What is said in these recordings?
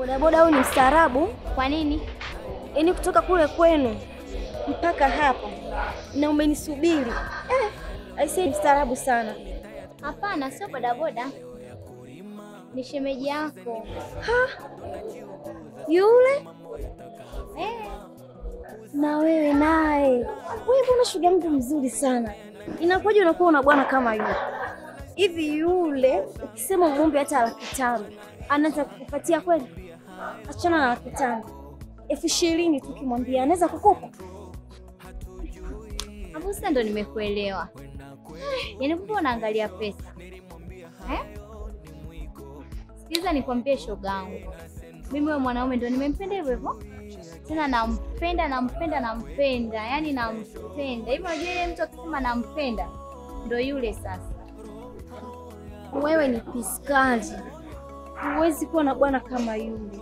Bodaboda huyu ni mstaarabu. Kwa nini? Yaani kutoka kule kwenu mpaka hapa na umenisubiri. Aisee, mstaarabu sana. Hapana, sio bodaboda. Ni shemeji yako. Yule? Na wewe naye. Wewe mbona shoga yangu mzuri sana. Inakuwaje unakuwa una bwana kama yule? Hivi yule ukisema muombe hata 500 anaweza kukupatia kweli? Achana na 500. 20,000 tu kimwambia anaweza kukupa. Hapo sasa ndo nimekuelewa. Yaani kumbe unaangalia pesa. Sikiza nikwambie shogangu. Mimi wewe mwanaume ndo nimempenda hivyo hivyo. Tena nampenda. Yaani nampenda. Hivi unajua ile mtu akisema nampenda ndo yule sasa. Wewe ni piskali. Huwezi kuwa na bwana kama yule.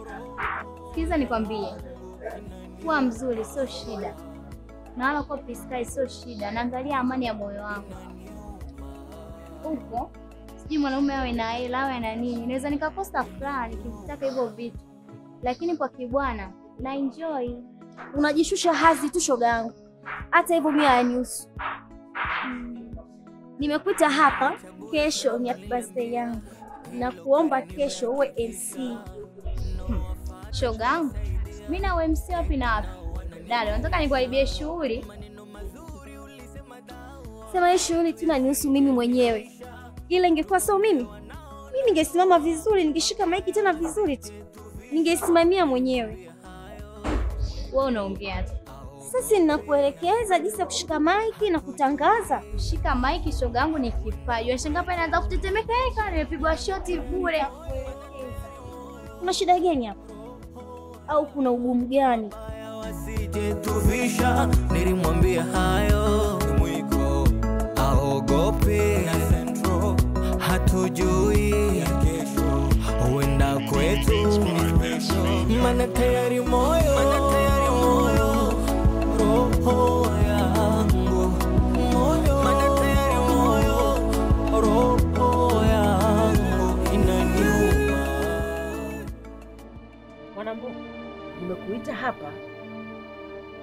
Sikiza nikwambie. Kuwa mzuri sio shida. Na wala kuwa piskali sio shida. Naangalia amani ya moyo wangu. Upo? Sijui mwanaume awe na hela awe na nini. Naweza nikakosa furaha nikitaka hivyo vitu. Lakini kwa kibwana na enjoy. Unajishusha hazi tu shoga yangu. Hata hivyo mimi hayanihusu. Nimekuita hapa kesho ni happy birthday yangu. Na kuomba kesho uwe MC. Shoga yangu. Mimi na MC wapi na wapi? Dada, nataka nikuharibie shughuli. Sema hii shughuli tu inanihusu mimi mwenyewe. Ile ingekuwa sio mimi ningesimama vizuri, ningeshika maiki tena vizuri tu. Ningesimamia mwenyewe. Wewe unaongea tu. Sasa ninakuelekeza jinsi ya kushika maiki na kutangaza. Kushika maiki shoga yangu ni kipaji. Unashangaa hapa inaanza kutetemeka kama nimepigwa shoti bure. Kuna shida gani hapa? Au kuna ugumu gani? Wasije tuvisha, nilimwambia hayo mwiko aogope centro, hatujui kesho huenda kwetu, maana tayari moyo roho yangu moyo, maana tayari moyo roho yangu inaniuma. Mwanamboka, nimekuita hapa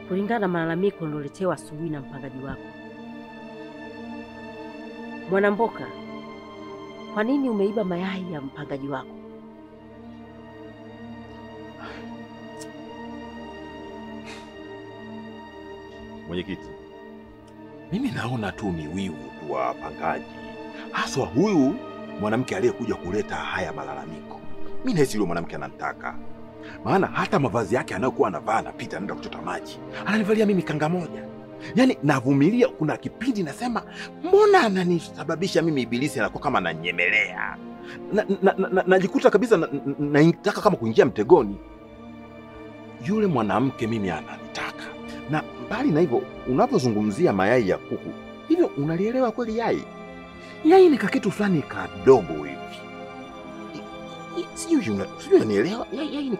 kulingana na malalamiko niloletewa asubuhi na mpangaji wako. Mwanamboka, kwa nini umeiba mayai ya mpangaji wako? Mwenyekiti, mimi naona tu ni wivu tu wa wapangaji, haswa huyu mwanamke aliyekuja kuleta haya malalamiko. Mimi nahisi yule mwanamke ananitaka, maana hata mavazi yake anayokuwa anavaa anapita anaenda kuchota maji, ananivalia mimi kanga moja. Yaani navumilia, kuna kipindi nasema mbona ananisababisha mimi ibilisi anakuwa kama ananyemelea. Najikuta kabisa nataka kama kuingia mtegoni. Yule mwanamke mimi ananitaka. Na mbali na hivyo, unapozungumzia mayai ya kuku, hivyo unalielewa kweli yai? Yai ni kakitu fulani kadogo hivi. Sijui unanielewa? Yai ni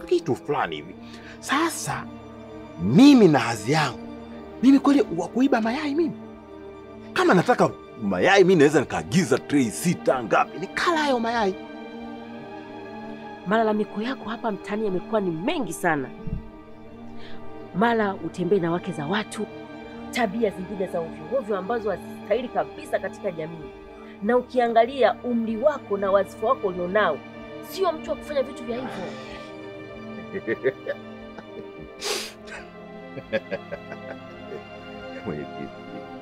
kitu fulani hivi. Sasa mimi na hazi yangu, mimi kweli wa kuiba mayai mimi? Kama nataka mayai mimi naweza nikaagiza tray 6 ngapi nikala hayo mayai. Malalamiko yako hapa mtaani yamekuwa ni mengi sana. Mara utembee na wake za watu, tabia zingine za ovyo ambazo hazistahili kabisa katika jamii. Na ukiangalia umri wako na wazifa wako ulionao, sio mtu wa kufanya vitu vya hivyo.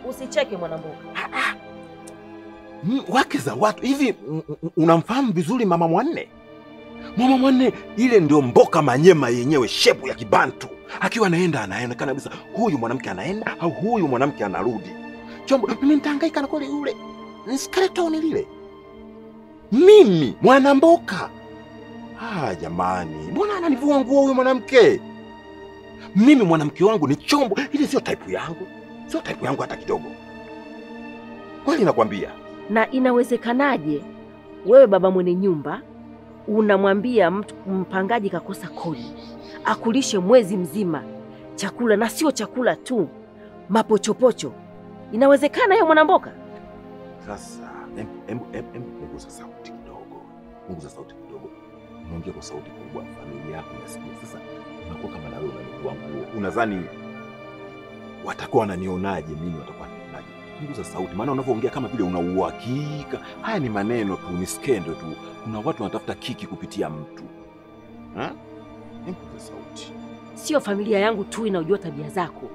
Usicheke Mwanamboka. Wake za watu hivi, unamfahamu vizuri Mama Mwanne? Mama Mwanne ile ndio mboka manyema yenyewe, shepu ya Kibantu. Akiwa anaonekana kabisa huyu mwanamke anaenda au huyu mwanamke anarudi. Chombo mimi nitahangaika na kule yule skeleton lile. Mimi Mwanamboka. Jamani, mbona ananivua nguo huyu mwanamke? Mimi mwanamke wangu ni chombo, ile sio type yangu. Sio type yangu hata kidogo. Kwani nakwambia. Na inawezekanaje wewe baba mwenye nyumba unamwambia mtu mpangaji kakosa kodi akulishe mwezi mzima chakula, na sio chakula tu, mapochopocho? Inawezekana hiyo Mwanamboka? Sasa punguza sauti kidogo. unaongea kwa sauti kubwa, familia yako inasikia. Sasa unakuwa kama na wewe unanivua nguo. Unadhani watakuwa wananionaje mimi, watakuwa wananionaje? Punguza sauti, maana unavyoongea kama vile una uhakika. Haya ni maneno tu, ni skendo tu. Kuna watu wanatafuta kiki kupitia mtu. Punguza sauti. Sio familia yangu tu inaojua tabia zako.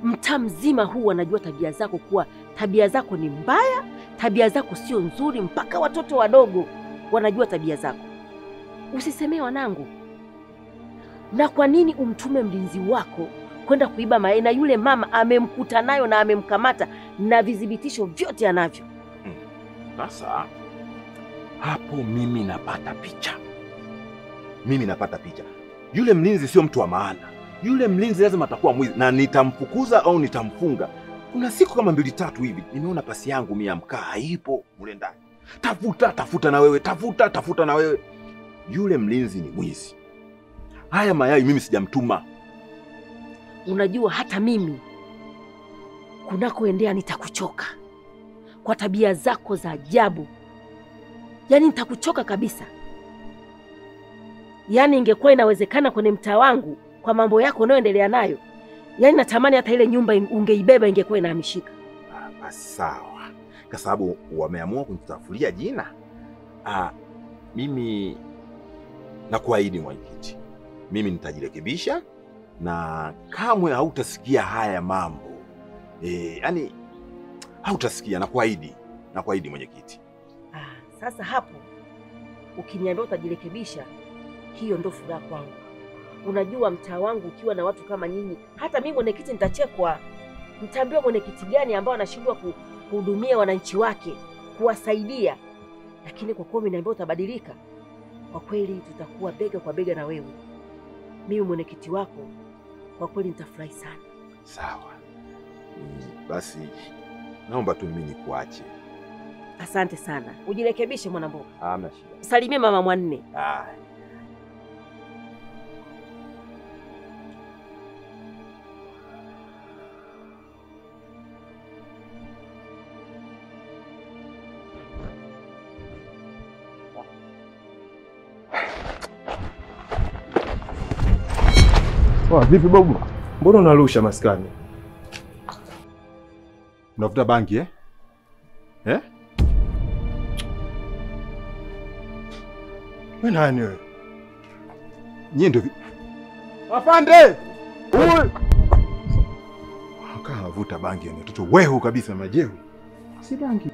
Mtaa mzima huu wanajua tabia zako, kuwa tabia zako ni mbaya, tabia zako sio nzuri, mpaka watoto wadogo wanajua tabia zako. Usisemee wanangu. Na kwa nini umtume mlinzi wako kwenda kuiba mayai na yule mama amemkuta nayo na amemkamata na vidhibitisho vyote anavyo? Sasa hapo mimi napata picha. Yule mlinzi sio mtu wa maana. Yule mlinzi lazima atakuwa mwizi, na nitamfukuza au nitamfunga. Kuna siku kama 2-3 hivi nimeona pasi yangu mimi ya mkaa haipo mule ndani. Tafuta na wewe, tafuta na wewe. Yule mlinzi ni mwizi. Haya mayai mimi sijamtuma. Unajua hata mimi kunakoendea nitakuchoka kwa tabia zako za ajabu. Yaani nitakuchoka kabisa. Yaani ingekuwa inawezekana kwenye mtaa wangu kwa mambo yako unayoendelea nayo, yaani natamani hata ile nyumba ungeibeba ingekuwa inahamishika. Sawa. Kwa sababu wameamua kunitafulia jina. Mimi nakuahidi mwenyekiti, mimi nitajirekebisha na kamwe hautasikia haya mambo. Yaani hautasikia, nakuahidi mwenyekiti. Sasa hapo ukiniambia utajirekebisha, hiyo ndo furaha kwangu. Unajua mtaa wangu ukiwa na watu kama nyinyi, hata mimi mwenyekiti nitachekwa. Nitaambiwa mwenyekiti gani ambao anashindwa kuhudumia wananchi wake, kuwasaidia. Lakini kwa kuwa umeniambia utabadilika, kwa kweli tutakuwa bega kwa bega na wewe. Mimi mwenyekiti wako, kwa kweli nitafurahi sana. Sawa. Basi naomba tu mimi nikuache. Asante sana. Ujirekebishe mwanamboga. Hamna shida. Salimie mama Mwanne. Vipi babu? Mbona unarusha maskani? Unavuta bangi eh? Wewe nani wewe? Nyie ndio Afande! Wewe kaa vuta bangi, ni mtoto wehu kabisa, majehu. Si bangi.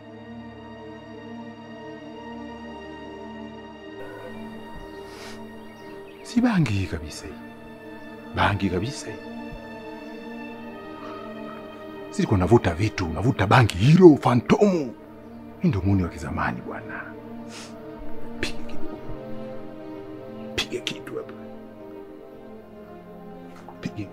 Si bangi kabisa hii. Bangi kabisa hii. Sisi kwa navuta vitu, navuta bangi hilo fantomu. Mimi ndo muni wa kizamani bwana. Piga kitu hapa. Piga.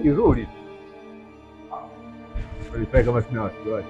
Kizuri. Walifanya kama sina wasiwasi.